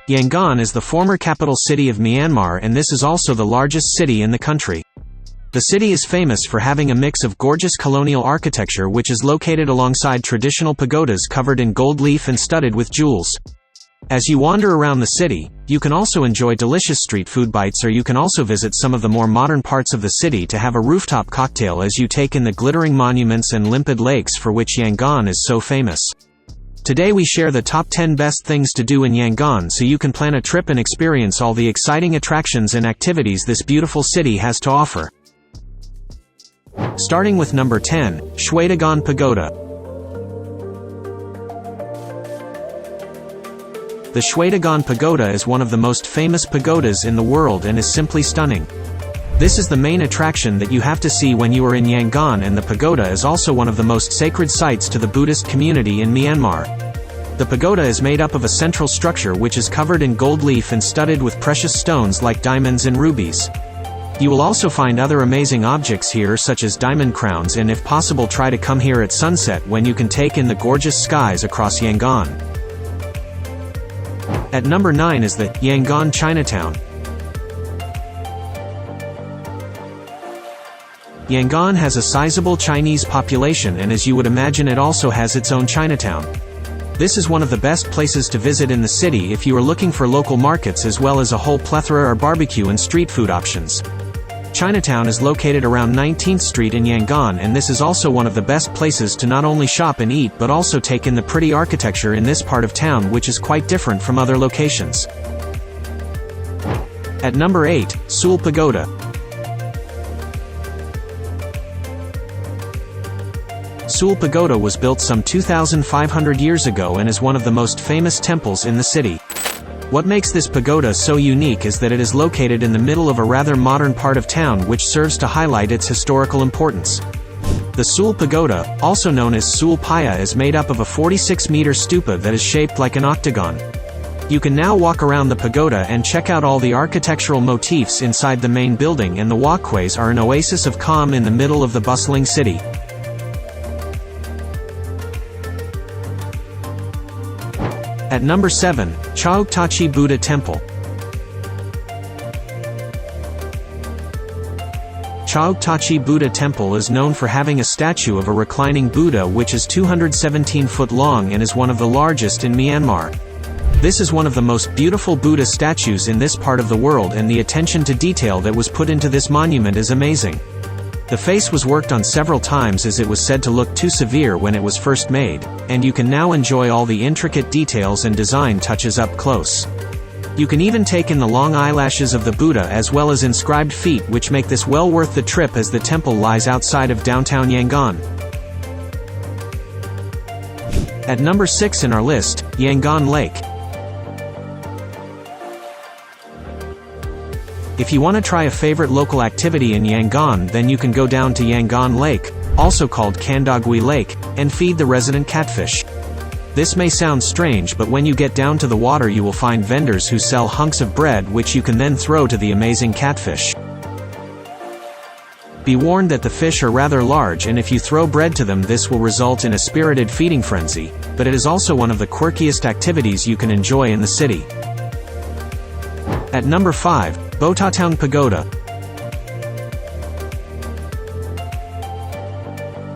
Yangon is the former capital city of Myanmar, and this is also the largest city in the country. The city is famous for having a mix of gorgeous colonial architecture which is located alongside traditional pagodas covered in gold leaf and studded with jewels. As you wander around the city, you can also enjoy delicious street food bites, or you can also visit some of the more modern parts of the city to have a rooftop cocktail as you take in the glittering monuments and limpid lakes for which Yangon is so famous. Today we share the top 10 best things to do in Yangon so you can plan a trip and experience all the exciting attractions and activities this beautiful city has to offer. Starting with number 10, Shwedagon Pagoda. The Shwedagon Pagoda is one of the most famous pagodas in the world and is simply stunning. This is the main attraction that you have to see when you are in Yangon, and the pagoda is also one of the most sacred sites to the Buddhist community in Myanmar. The pagoda is made up of a central structure which is covered in gold leaf and studded with precious stones like diamonds and rubies. You will also find other amazing objects here such as diamond crowns, and if possible try to come here at sunset when you can take in the gorgeous skies across Yangon. At number 9 is the Yangon Chinatown. Yangon has a sizable Chinese population, and as you would imagine it also has its own Chinatown. This is one of the best places to visit in the city if you are looking for local markets as well as a whole plethora of barbecue and street food options. Chinatown is located around 19th Street in Yangon, and this is also one of the best places to not only shop and eat but also take in the pretty architecture in this part of town, which is quite different from other locations. At number 8, Sule Pagoda. Sule Pagoda was built some 2,500 years ago and is one of the most famous temples in the city. What makes this pagoda so unique is that it is located in the middle of a rather modern part of town, which serves to highlight its historical importance. The Sule Pagoda, also known as Sule Paya, is made up of a 46-meter stupa that is shaped like an octagon. You can now walk around the pagoda and check out all the architectural motifs inside the main building, and the walkways are an oasis of calm in the middle of the bustling city. At number 7, Chaukhtatgyi Buddha Temple. Chaukhtatgyi Buddha Temple is known for having a statue of a reclining Buddha which is 217 foot long and is one of the largest in Myanmar. This is one of the most beautiful Buddha statues in this part of the world, and the attention to detail that was put into this monument is amazing. The face was worked on several times as it was said to look too severe when it was first made, and you can now enjoy all the intricate details and design touches up close. You can even take in the long eyelashes of the Buddha as well as inscribed feet, which make this well worth the trip as the temple lies outside of downtown Yangon. At number 6 in our list, Yangon Lake. If you want to try a favorite local activity in Yangon, then you can go down to Yangon Lake, also called Kandawgyi Lake, and feed the resident catfish. This may sound strange, but when you get down to the water you will find vendors who sell hunks of bread which you can then throw to the amazing catfish. Be warned that the fish are rather large, and if you throw bread to them this will result in a spirited feeding frenzy, but it is also one of the quirkiest activities you can enjoy in the city. At number 5, Botataung Pagoda.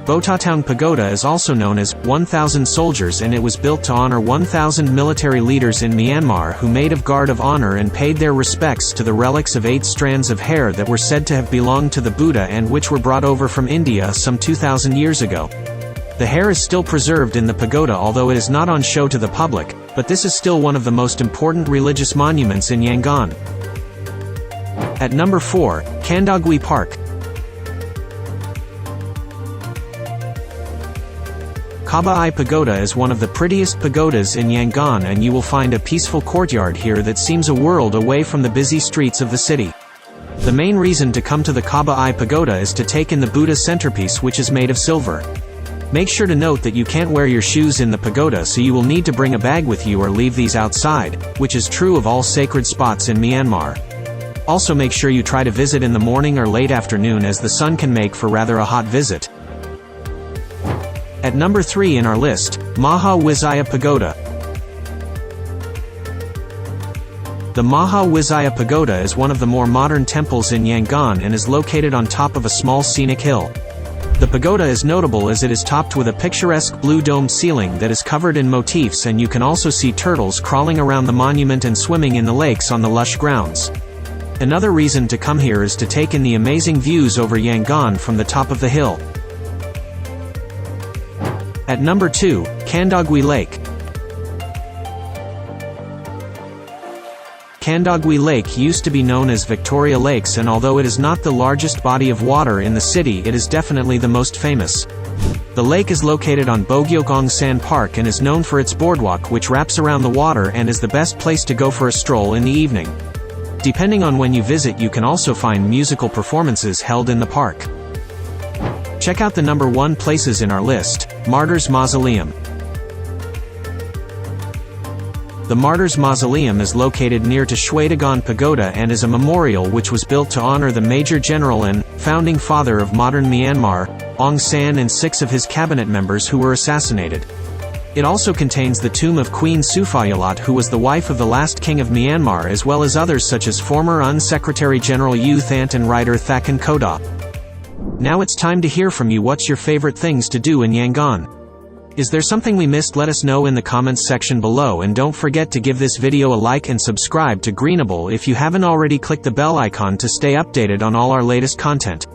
Botataung Pagoda is also known as 1,000 Soldiers, and it was built to honor 1,000 military leaders in Myanmar who made of guard of honor and paid their respects to the relics of 8 strands of hair that were said to have belonged to the Buddha and which were brought over from India some 2,000 years ago. The hair is still preserved in the pagoda, although it is not on show to the public, but this is still one of the most important religious monuments in Yangon. At number 4, Kandawgyi Park. Kandawgyi Pagoda is one of the prettiest pagodas in Yangon, and you will find a peaceful courtyard here that seems a world away from the busy streets of the city. The main reason to come to the Kandawgyi Pagoda is to take in the Buddha's centerpiece, which is made of silver. Make sure to note that you can't wear your shoes in the pagoda, so you will need to bring a bag with you or leave these outside, which is true of all sacred spots in Myanmar. Also make sure you try to visit in the morning or late afternoon, as the sun can make for rather a hot visit. At number 3 in our list, Maha Wizaya Pagoda. The Maha Wizaya Pagoda is one of the more modern temples in Yangon and is located on top of a small scenic hill. The pagoda is notable as it is topped with a picturesque blue domed ceiling that is covered in motifs, and you can also see turtles crawling around the monument and swimming in the lakes on the lush grounds. Another reason to come here is to take in the amazing views over Yangon from the top of the hill. At number 2, Kandawgyi Lake. Kandawgyi Lake used to be known as Victoria Lakes, and although it is not the largest body of water in the city, it is definitely the most famous. The lake is located on Botataung Sand Park and is known for its boardwalk, which wraps around the water and is the best place to go for a stroll in the evening. Depending on when you visit, you can also find musical performances held in the park. Check out the number 1 places in our list. Martyrs Mausoleum. The Martyrs Mausoleum is located near to Shwedagon Pagoda and is a memorial which was built to honor the Major General and founding father of modern Myanmar, Aung San, and 6 of his cabinet members who were assassinated. It also contains the tomb of Queen Sufayulot, who was the wife of the last king of Myanmar, as well as others such as former UN Secretary General U Thant and writer Thaksin Koda. Now it's time to hear from you. What's your favorite things to do in Yangon? Is there something we missed? Let us know in the comments section below, and don't forget to give this video a like and subscribe to Greenable if you haven't already. Click the bell icon to stay updated on all our latest content.